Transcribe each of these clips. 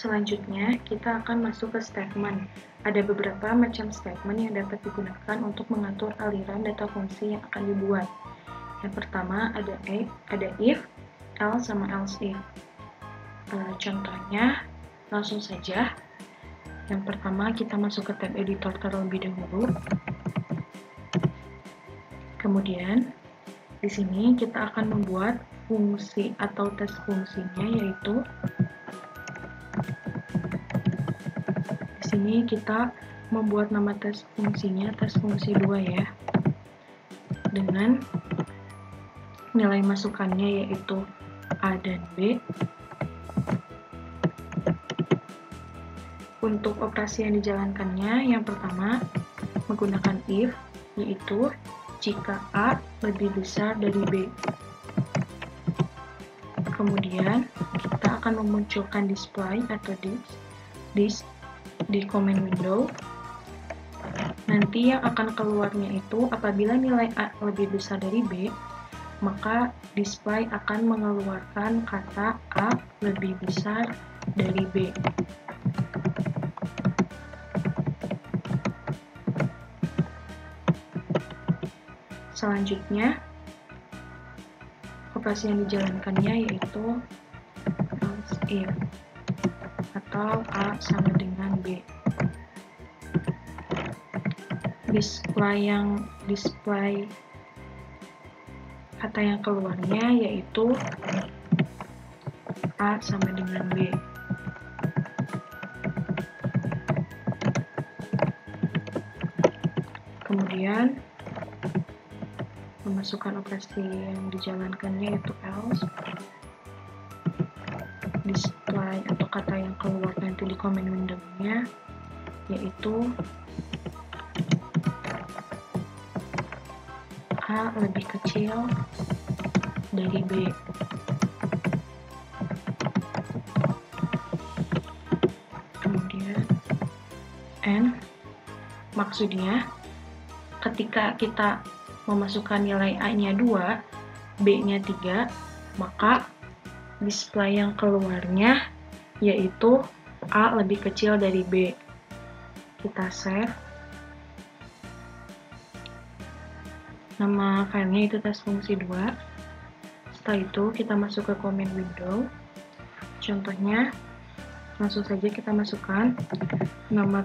Selanjutnya, kita akan masuk ke statement. Ada beberapa macam statement yang dapat digunakan untuk mengatur aliran data fungsi yang akan dibuat. Yang pertama ada if, else, sama else if. Contohnya, langsung saja. Yang pertama, kita masuk ke tab editor terlebih dahulu. Kemudian, di sini kita akan membuat fungsi atau tes fungsinya, yaitu di sini kita membuat nama tes fungsinya tes fungsi 2 ya, dengan nilai masukannya yaitu A dan B. Untuk operasi yang dijalankannya, yang pertama menggunakan if, yaitu jika A lebih besar dari B. Kemudian kita akan memunculkan display atau this di command window. Nanti yang akan keluarnya itu apabila nilai A lebih besar dari B, maka display akan mengeluarkan kata A lebih besar dari B. Selanjutnya, operasi yang dijalankannya yaitu else if atau A sama dengan B. Display kata yang keluarnya yaitu A sama dengan B. Kemudian memasukkan operasi yang dijalankannya yaitu else. Display atau kata yang keluar nanti di command window-nya yaitu A lebih kecil dari B. Kemudian and, maksudnya ketika kita memasukkan nilai A-nya 2, B-nya 3, maka display yang keluarnya yaitu A lebih kecil dari B. Kita save. Nama filenya itu tes fungsi 2. Setelah itu kita masuk ke command window. Contohnya, langsung saja kita masukkan nama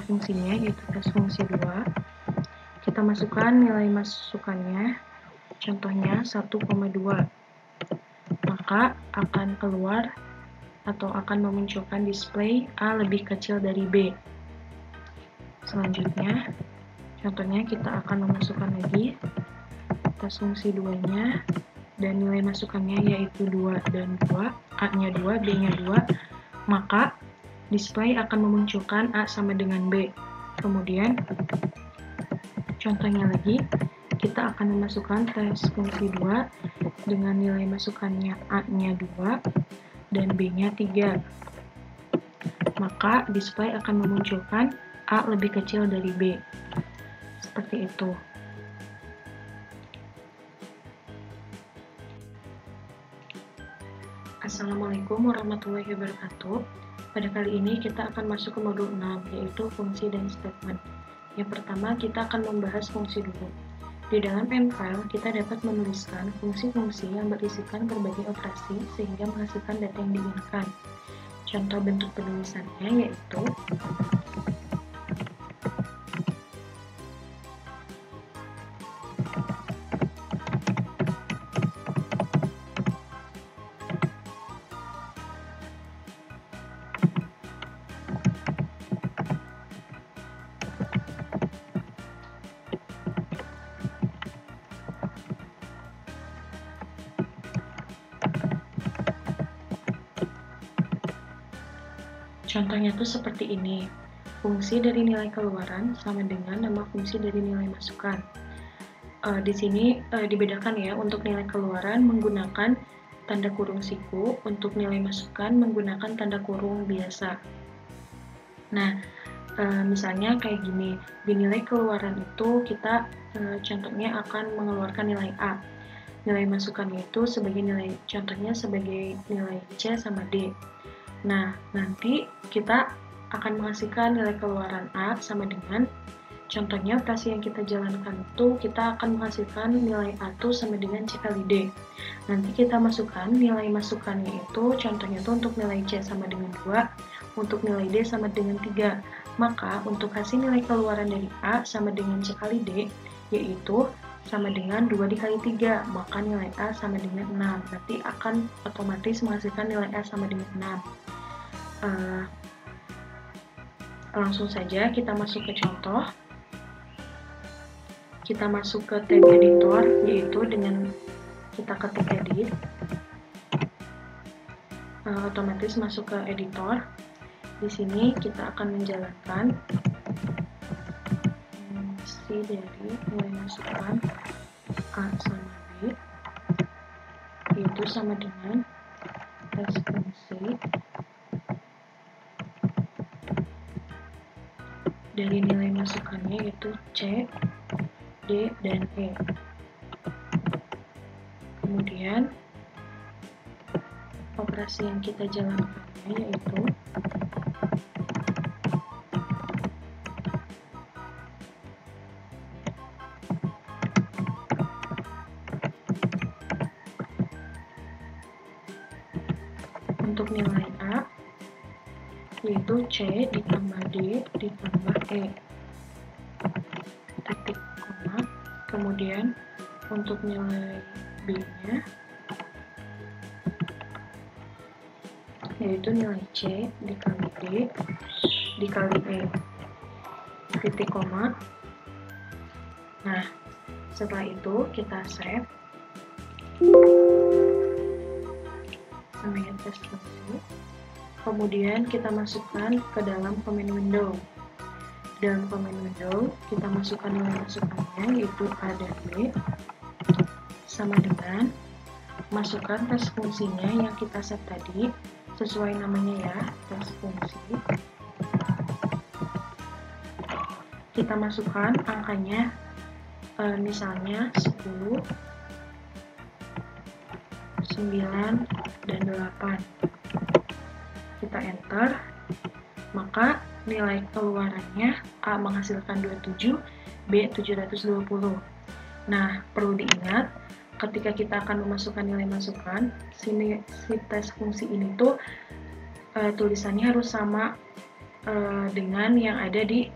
fungsinya yaitu tes fungsi 2. Kita masukkan nilai masukannya, contohnya 1,2. Maka akan keluar atau akan memunculkan display A lebih kecil dari B. Selanjutnya, contohnya kita akan memasukkan lagi tes fungsi 2-nya dan nilai masukannya yaitu 2 dan 2, A-nya 2, B-nya 2, maka display akan memunculkan A sama dengan B. Kemudian, contohnya lagi, kita akan memasukkan tes fungsi 2 dengan nilai masukannya A-nya 2 dan B-nya 3. Maka display akan memunculkan A lebih kecil dari B. Seperti itu. Assalamualaikum warahmatullahi wabarakatuh. Pada kali ini kita akan masuk ke modul 6, yaitu fungsi dan statement. Yang pertama, kita akan membahas fungsi dulu. Di dalam M-File, kita dapat menuliskan fungsi-fungsi yang berisikan berbagai operasi sehingga menghasilkan data yang diinginkan. Contoh bentuk penulisannya yaitu contohnya tuh seperti ini. Fungsi dari nilai keluaran sama dengan nama fungsi dari nilai masukan. Di sini dibedakan ya, untuk nilai keluaran menggunakan tanda kurung siku, untuk nilai masukan menggunakan tanda kurung biasa. Nah, misalnya kayak gini, di nilai keluaran itu kita contohnya akan mengeluarkan nilai A. Nilai masukannya itu sebagai nilai, contohnya sebagai nilai C sama D. Nah, nanti kita akan menghasilkan nilai keluaran A sama dengan, contohnya operasi yang kita jalankan itu kita akan menghasilkan nilai A itu sama dengan C kali D. Nanti kita masukkan nilai masukannya itu, contohnya itu untuk nilai C sama dengan 2, untuk nilai D sama dengan 3. Maka untuk hasil nilai keluaran dari A sama dengan C kali D, yaitu sama dengan 2 dikali 3, maka nilai A sama dengan 6. Nanti akan otomatis menghasilkan nilai A sama dengan 6. Langsung saja kita masuk ke contoh. Kita masuk ke tab editor, yaitu dengan kita ketik edit, otomatis masuk ke editor. Di sini kita akan menjalankan fungsi dari nilai masukan A sama B, yaitu sama dengan tes fungsi dari nilai masukannya, yaitu C, D, dan E. Kemudian operasi yang kita jalankannya yaitu untuk nilai A yaitu C ditambah D ditambah E, titik koma. Kemudian untuk nilai B-nya yaitu nilai C dikali D dikali E, titik koma. Nah, setelah itu kita save namanya tes fungsi. Kemudian kita masukkan ke dalam command window. Dalam command window kita masukkan nilai masukannya yaitu A dan B sama dengan masukkan tes fungsinya yang kita set tadi sesuai namanya ya, tes fungsi. Kita masukkan angkanya, misalnya 10, 9, dan 8. Kita enter, maka nilai keluarannya A menghasilkan 27, B 720. Nah, perlu diingat ketika kita akan memasukkan nilai masukan, si tes fungsi ini tuh tulisannya harus sama dengan yang ada di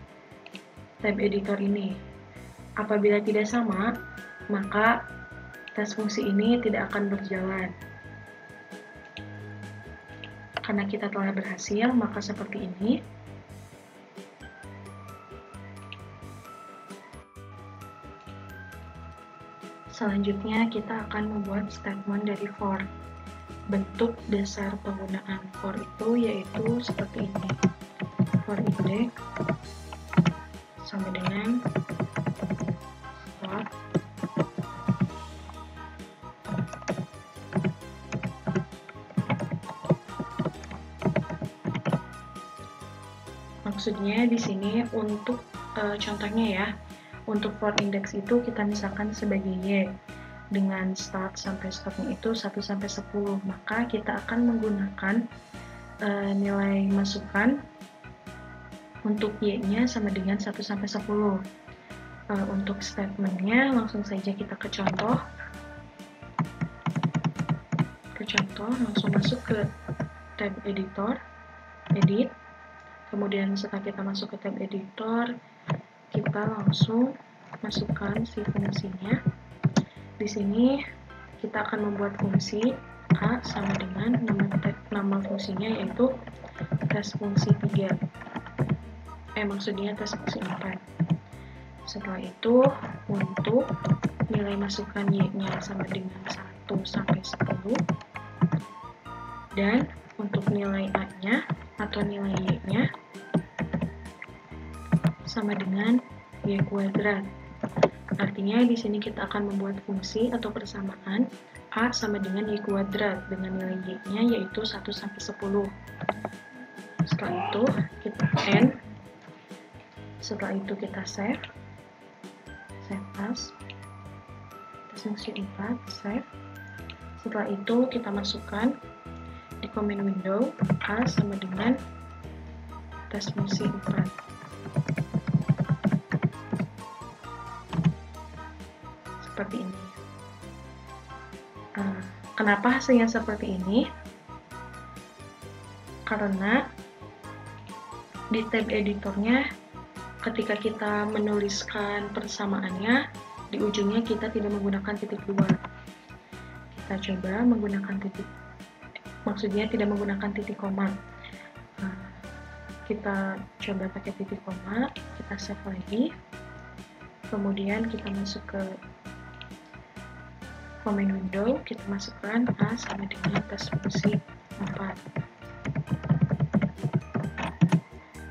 tab editor ini. Apabila tidak sama, maka tes fungsi ini tidak akan berjalan. Karena kita telah berhasil, maka seperti ini. Selanjutnya kita akan membuat statement dari for. Bentuk dasar penggunaan for itu yaitu seperti ini. For index sama dengan start maksudnya di sini untuk contohnya ya, untuk for index itu kita misalkan sebagai Y dengan start sampai stopnya itu 1 sampai 10, maka kita akan menggunakan nilai masukan untuk Y-nya sama dengan 1 sampai 10. Untuk statementnya langsung saja kita ke contoh. Langsung masuk ke tab editor, edit. Kemudian setelah kita masuk ke tab editor, kita langsung masukkan si fungsinya. Di sini kita akan membuat fungsi A sama dengan nama fungsinya yaitu tes fungsi 3. Maksudnya tes fungsi 4. Setelah itu untuk nilai masukan Y-nya sama dengan 1 sampai 10 dan untuk nilai A-nya atau nilai Y-nya sama dengan Y kuadrat. Artinya di sini kita akan membuat fungsi atau persamaan A sama dengan Y kuadrat dengan nilai Y-nya yaitu 1 sampai 10. Setelah itu kita end. Setelah itu kita save as tes fungsi 4, save. Setelah itu kita masukkan di di command window, maka sama dengan tes fungsi 4. Seperti ini. Kenapa hasilnya seperti ini? Karena di tab editornya, ketika kita menuliskan persamaannya, di ujungnya kita tidak menggunakan titik dua. Kita coba menggunakan titik, maksudnya tidak menggunakan titik koma. Kita coba pakai titik koma, kita save lagi, kemudian kita masuk ke command window, kita masukkan A sama dengan tes fungsi 4.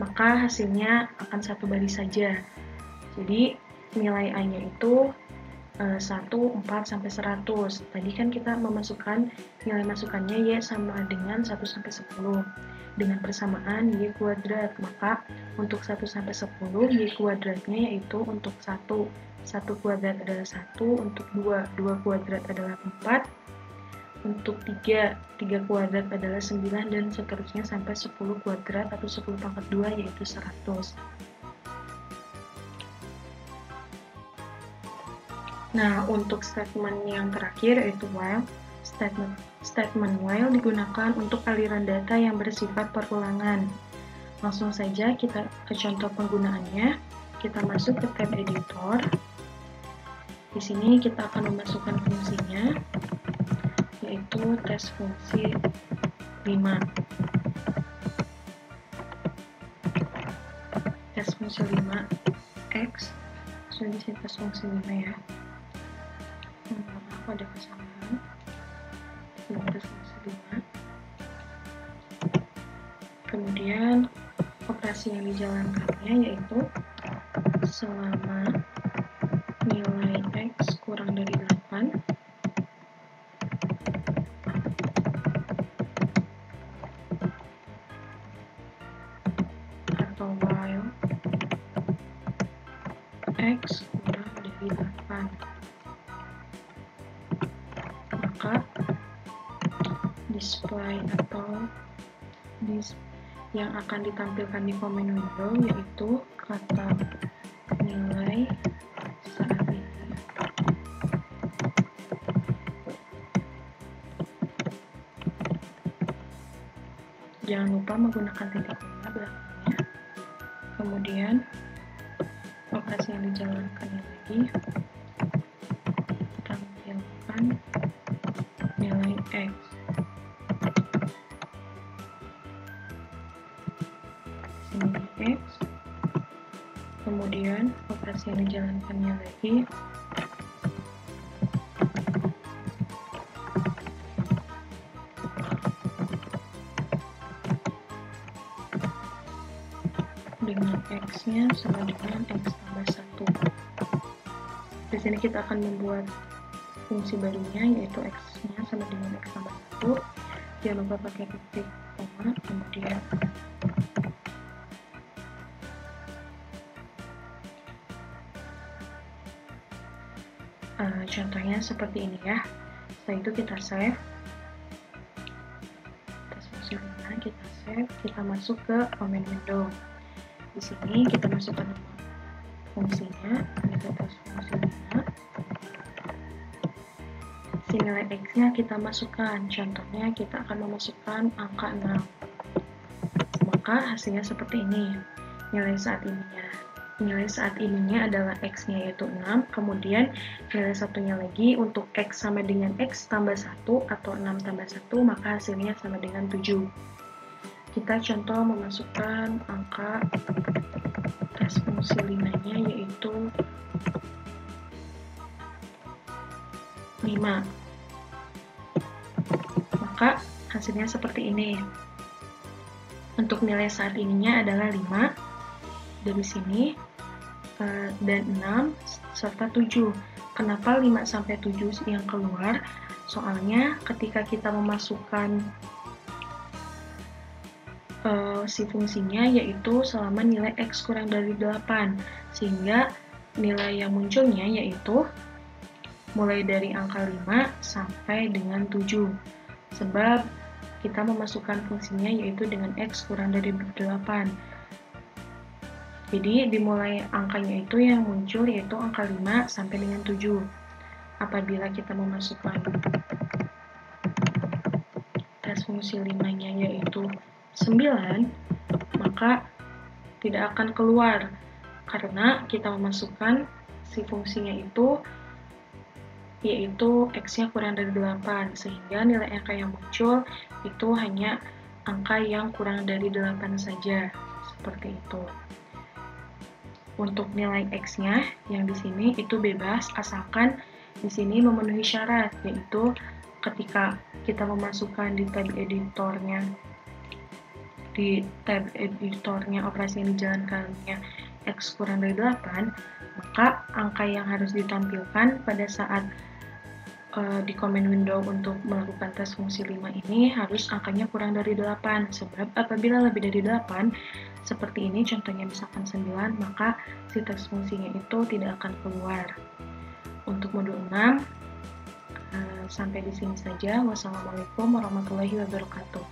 Maka hasilnya akan satu baris saja. Jadi nilai A-nya itu 1, 4, sampai 100. Tadi kan kita memasukkan nilai masukannya Y sama dengan 1 sampai 10. Dengan persamaan Y kuadrat, maka untuk 1 sampai 10 Y kuadratnya yaitu untuk 1 kuadrat adalah 1, untuk 2 kuadrat adalah 4, untuk 3 kuadrat adalah 9, dan seterusnya sampai 10 kuadrat atau 10 pangkat 2 yaitu 100. Nah, untuk statement yang terakhir yaitu while. Statement while digunakan untuk aliran data yang bersifat perulangan. Langsung saja kita ke contoh penggunaannya. Kita masuk ke tab editor. Di sini kita akan memasukkan fungsinya, yaitu tes fungsi 5. Tes fungsi 5 X. Sudah di tes fungsi 5 ya. Aku ada kesalahan. Tes fungsi 5. Kemudian operasi yang dijalankannya yaitu selama nilai X kurang dari 8, atau while X kurang dari 8, maka display atau yang akan ditampilkan di command window yaitu kata nilai saat ini. Jangan lupa menggunakan titik koma belakangnya. Kemudian operasi yang dijalankan lagi, tampilkan nilai X. Ini X. Kemudian operasi yang dijalankannya lagi, dengan X-nya sama dengan X tambah 1. Di sini kita akan membuat fungsi barunya, yaitu X-nya sama dengan X tambah 1. Jangan lupa pakai titik koma, kemudian contohnya seperti ini ya. Setelah itu kita save. Tes fungsi 5, kita save, kita masuk ke command window. Di sini kita masukkan nama fungsinya, yaitu tes fungsi 5. Si nilai X-nya kita masukkan. Contohnya kita akan memasukkan angka 6. Maka hasilnya seperti ini. Nilai saat ininya adalah X-nya yaitu 6, kemudian nilai satunya lagi untuk X sama dengan X tambah 1 atau 6 tambah 1, maka hasilnya sama dengan 7. Kita contoh memasukkan angka tes fungsi 5-nya yaitu 5. Maka hasilnya seperti ini. Untuk nilai saat ininya adalah 5 dari sini, dan 6 serta 7. Kenapa 5 sampai 7 yang keluar? Soalnya ketika kita memasukkan si fungsinya yaitu selama nilai X kurang dari 8, sehingga nilai yang munculnya yaitu mulai dari angka 5 sampai dengan 7. Sebab kita memasukkan fungsinya yaitu dengan X kurang dari 8. Jadi dimulai angkanya itu yang muncul yaitu angka 5 sampai dengan 7. Apabila kita memasukkan tes fungsi 5-nya yaitu 9, maka tidak akan keluar karena kita memasukkan si fungsinya itu yaitu X-nya kurang dari 8, sehingga nilai angka yang muncul itu hanya angka yang kurang dari 8 saja, seperti itu. Untuk nilai X-nya yang di sini itu bebas, asalkan di sini memenuhi syarat, yaitu ketika kita memasukkan di tab editornya operasi yang dijalankannya X kurang dari 8, maka angka yang harus ditampilkan pada saat di command window untuk melakukan tes fungsi 5 ini harus angkanya kurang dari 8, sebab apabila lebih dari 8, seperti ini contohnya misalkan 9, maka si tes fungsinya itu tidak akan keluar. Untuk modul 6, sampai di sini saja. Wassalamualaikum warahmatullahi wabarakatuh.